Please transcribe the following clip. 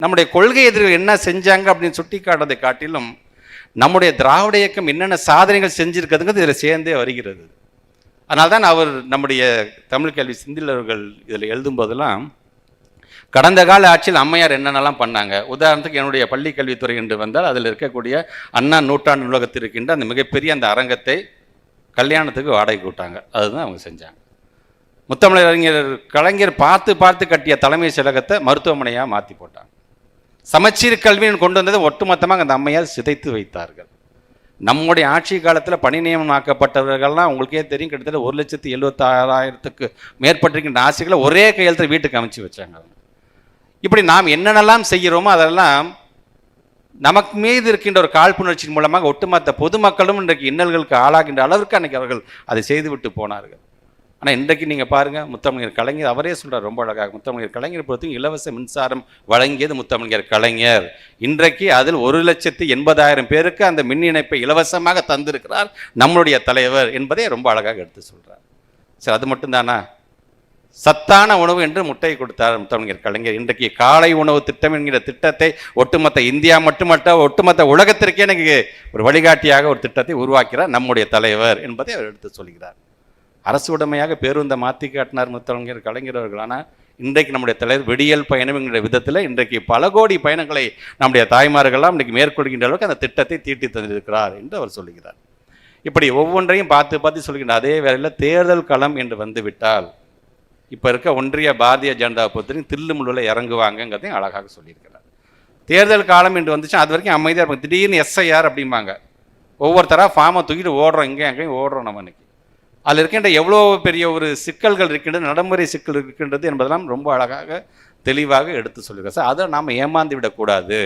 நம்முடைய கொள்கை எதிரிகள் என்ன செஞ்சாங்க அப்படின்னு சுட்டி காட்டுறதை காட்டிலும் நம்முடைய திராவிட இயக்கம் என்னென்ன சாதனைகள் செஞ்சிருக்கிறதுங்கிறது இதில் சேர்ந்தே வருகிறது. அதனால தான் அவர் நம்முடைய தமிழ் கல்வி செந்தில் அவர்கள் இதில் எழுதும் போதெல்லாம் கடந்த கால ஆட்சியில் அம்மையார் என்னென்னலாம் பண்ணாங்க, உதாரணத்துக்கு என்னுடைய பள்ளி கல்வித்துறை என்று வந்தால் அதில் இருக்கக்கூடிய அண்ணா நூற்றாண்டு நூலகத்தில் இருக்கின்ற அந்த மிகப்பெரிய அந்த அரங்கத்தை கல்யாணத்துக்கு வாடகை விட்டாங்க. அதுதான் அவங்க செஞ்சாங்க. முத்தமிழறிஞர் கலைஞர் பார்த்து பார்த்து கட்டிய தலைமை செயலகத்தை மருத்துவமனையாக மாற்றி போட்டாங்க. சமச்சீர் கல்வின்னு கொண்டு வந்ததை ஒட்டுமொத்தமாக அந்த அம்மையார் சிதைத்து வைத்தார்கள். நம்முடைய ஆட்சி காலத்தில் பணி நியமனமாக்கப்பட்டவர்கள்லாம் உங்களுக்கே தெரியும், கிட்டத்தட்ட 1,76,000க்கு மேற்பட்டிருக்கின்ற ஆசைகளை ஒரே கையெழுத்தில் வீட்டுக்கு அமைச்சு வச்சாங்க. இப்படி நாம் என்னென்னலாம் செய்கிறோமோ அதெல்லாம் நமக்கு மீது இருக்கின்ற ஒரு காழ்ப்புணர்ச்சியின் மூலமாக ஒட்டுமொத்த பொதுமக்களும் இன்றைக்கு இன்னல்களுக்கு ஆளாகின்ற அளவிற்கு அன்றைக்கி அவர்கள் அதை செய்துவிட்டு போனார்கள். ஆனால் இன்றைக்கு நீங்கள் பாருங்கள், முத்தமிழர் கலைஞர் அவரே சொல்கிறார் ரொம்ப அழகாக, முத்தமிழர் கலைஞர் பொறுத்து இலவச மின்சாரம் வழங்கியது முத்தமிழர் கலைஞர். இன்றைக்கு அதில் 1,80,000 பேருக்கு அந்த மின் இணைப்பை இலவசமாக தந்திருக்கிறார் நம்மளுடைய தலைவர் என்பதை ரொம்ப அழகாக எடுத்து சொல்கிறார். சரி, அது மட்டும்தானா? சத்தான உணவு என்று முட்டை கொடுத்தார் முத்தமிழர் கலைஞர். இன்றைக்கு காலை உணவு திட்டம் என்கிற திட்டத்தை ஒட்டுமொத்த இந்தியா மட்டுமல்ல ஒட்டுமொத்த உலகத்திற்கே எனக்கு ஒரு வழிகாட்டியாக ஒரு திட்டத்தை உருவாக்கிறார் நம்முடைய தலைவர் என்பதை அவர் எடுத்து சொல்கிறார். அரசு உடைமையாக பேருந்தை மாற்றி காட்டினார் முத்தமிழர் கலைஞர் அவர்கள். ஆனால் இன்றைக்கு நம்முடைய தலைவர் விடியல் பயணம் என்கிற விதத்தில் இன்றைக்கு பல கோடி பயணங்களை நம்முடைய தாய்மார்கள்லாம் இன்றைக்கு மேற்கொள்கின்ற அளவுக்கு அந்த திட்டத்தை தீட்டி தந்திருக்கிறார் என்று அவர் சொல்லுகிறார். இப்படி ஒவ்வொன்றையும் பார்த்து பார்த்து சொல்கின்ற அதே வேளையில் தேர்தல் களம் என்று வந்துவிட்டால் இப்போ இருக்க ஒன்றிய பாரதிய ஜனதாவை பொறுத்தவரைக்கும் தில்லுமுள்ளில் இறங்குவாங்கங்கிறதையும் அழகாக சொல்லியிருக்கிறார். தேர்தல் காலம் என்று வந்துச்சு, அது வரைக்கும் அமைதியாக இருப்பாங்க. திடீர்னு எஸ்ஐஆர் அப்படிம்பாங்க. ஒவ்வொருத்தராக ஃபார்மை தூக்கிட்டு ஓடுறோம், எங்கேயும் ஓடுறோம். நம்ம இன்னைக்கு அதில் இருக்கின்ற எவ்வளோ பெரிய ஒரு சிக்கல்கள் இருக்கின்றது, நடைமுறை சிக்கல் இருக்கின்றது என்பதெல்லாம் ரொம்ப அழகாக தெளிவாக எடுத்து சொல்லுங்கள் சார். அதை நாம் ஏமாந்து விடக்கூடாது.